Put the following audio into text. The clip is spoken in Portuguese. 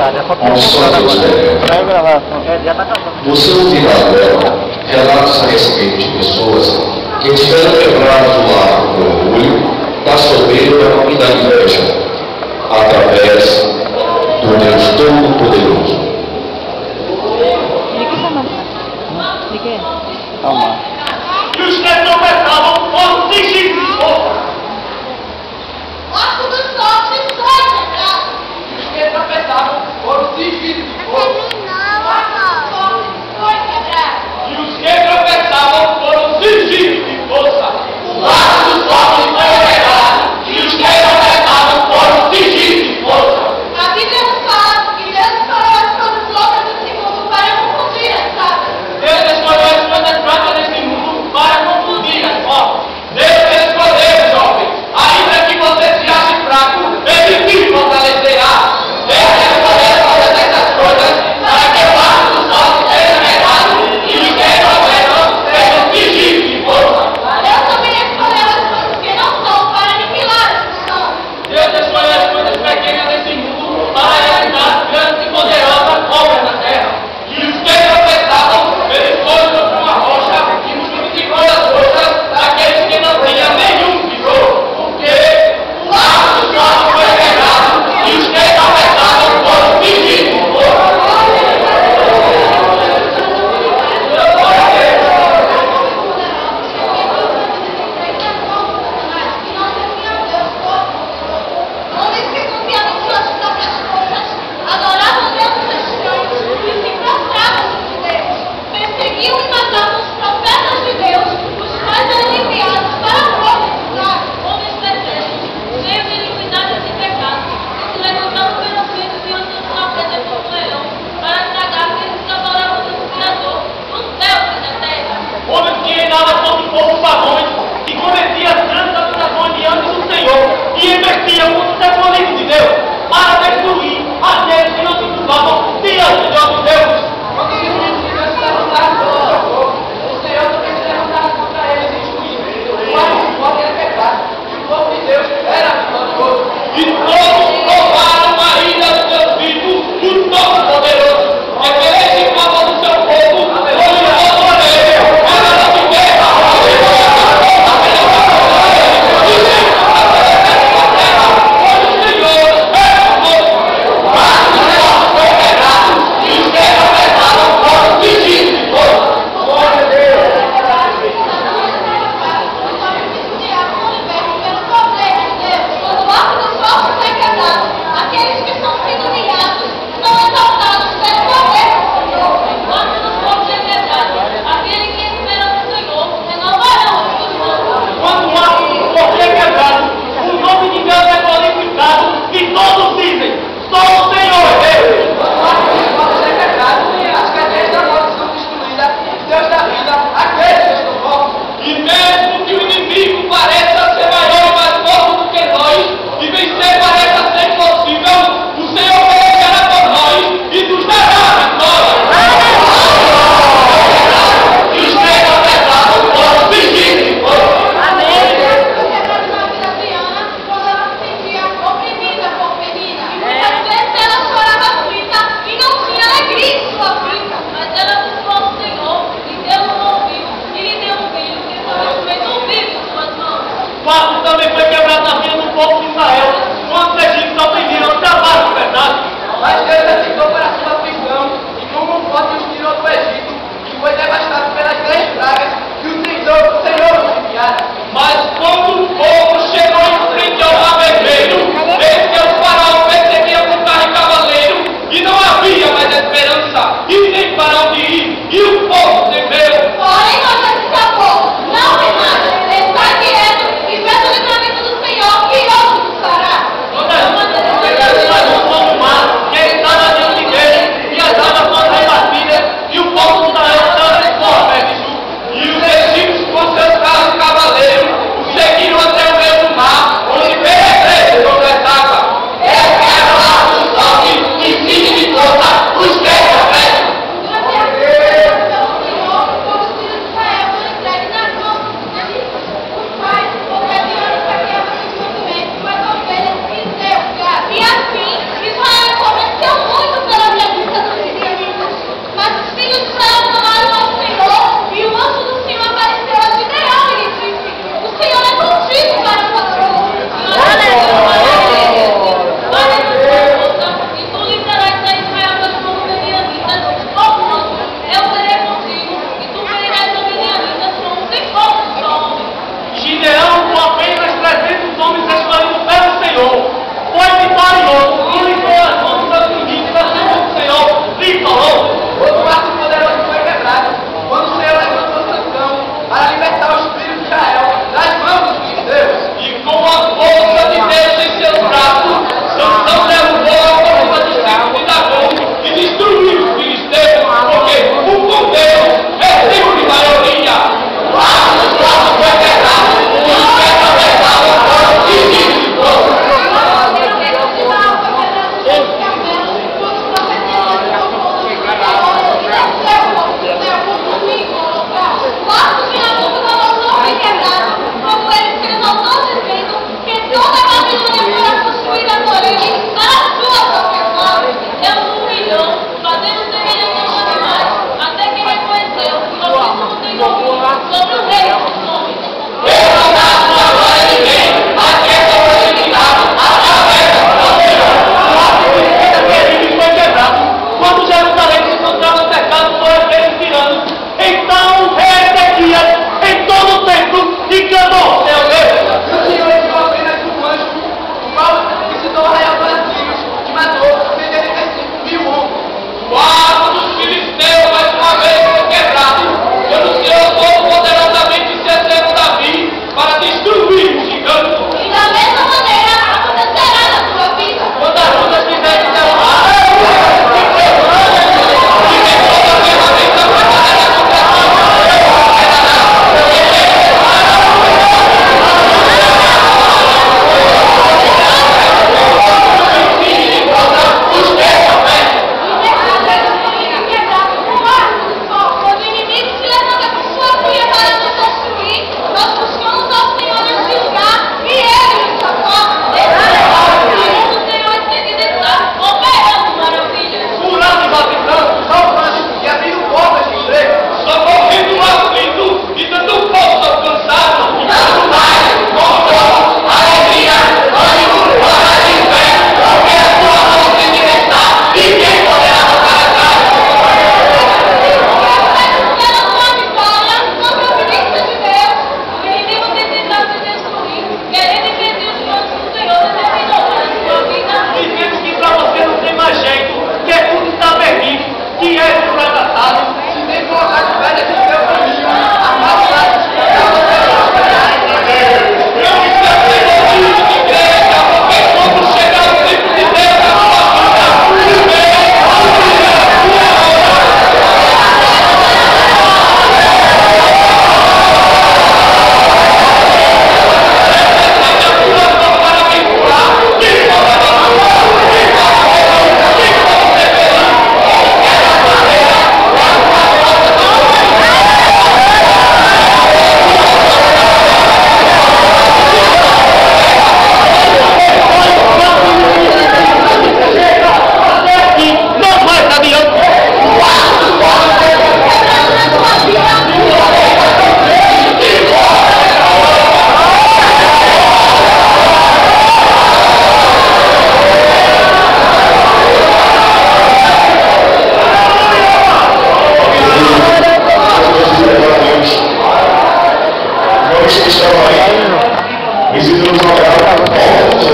Vai gravar. Você ouvirá agora relatos a respeito de pessoas que tiveram quebrado do lado do orgulho, da soberba e da inveja, através do Deus Todo-Poderoso. Calma. E os que tropeçavam foram fingidos de força. Laço dos nossos foi quebrado. E os que tropeçavam foram fingidos de força. E os que tropeçavam foram fingidos de força. O laço dos nossos foi quebrado. E os que tropeçavam foram fingidos de força. A Bíblia nos fala que Deus escolheu as coisas loucas desse mundo para confundir as sábias. Deus escolheu as coisas fracas desse mundo para confundir as fortes. Deus escolheu, jovem, ainda que você se ache fraco, ele te fortalecerá. Deus escolheu todas essas coisas para que o laço dos nossos seja quebrado e os que tropeçam sejam fingidos de força. Deus também escolheu as coisas que não são para aniquilar as que são. Deus escolheu as coisas pequenas desse mundo para realizar grandes e poderosas obras na terra. E os que tropeçavam, ele foi sobre uma rocha e multiplicou as rochas daqueles que não tinham nenhum vigor. Porque o laço dos nossos foi quebrado e os que tropeçavam foram fingidos de força. Homens que confiavam em suas próprias forças, adoravam deuses estranhos e se prostravam diante deles. Perseguiam e matavam os profetas de Deus, os quais eram enviados para profetizar. Homens perversos, cheios de iniquidades e pecados, que se levantavam ferozmente diante dos profetas como leão, para tragar aqueles que adoravam o Criador, os deuses da terra. Homens que reinavam sobre o povo pagões, que cometiam grandes acusações diante do Senhor e investiam o terrorismo de Deus para destruir aqueles que não se curvavam diante de outros deuses. Quando os inimigos de Deus se levantaram contra o seu povo, o Senhor também se levantava contra eles em juízo. O mais forte era pecado, e o povo de Deus era vitorioso. E todos louvaram a ira do Deus vivo, o Todo-Poderoso. Referente em favor do seu povo, hoje todo orelha, ela não se queima. Quando o laço dos nossos foi quebrado, aqueles que são sendo humilhados são exaltados pelo poder do Senhor. O laço dos nossos é quebrado, aqueles que esperam no Senhor renovarão as suas forças. Quando o laço do povo é quebrado, o nome de Deus é glorificado e todos dizem: só o Senhor é Deus. Quando o laço do povo é quebrado, as cadeias da morte são destruídas, Deus dá vida àqueles que estão mortos. E mesmo que o inimigo pareça ser maior e mais forte do que nós, e vencer pareça ser impossível, o Senhor pelejará por nós e nos dará a vitória. E os que tropeçavam foram fingidos de força. Deus quebrando na vida de Ana quando ela se sentia oprimida por Penina. E muitas vezes ela chorava aflita e não tinha alegria em sua vida. Mas ela buscou o Senhor e Deus o ouviu e lhe deu um filho que foi feito um vivo em suas mãos. O laço também foi quebrado na vida do povo de Israel, quando os egípcios oprimiram o trabalho de verdade. Mas Deus atentou para a sua aflição e como um forte os tirou do Egito, e foi devastado pelas 10 pragas que o Senhor nos enviara. Mas quando o povo chegou em frente ao mar vermelho, eis que o faraó perseguia com carro e cavaleiro, e não havia mais esperança, e nem para onde ir, e o povo temeu. Porém, Moisés escapou. Não tem nada. Está quieto e peça o livramento do Senhor que outro nos fará. Nós E se Deus não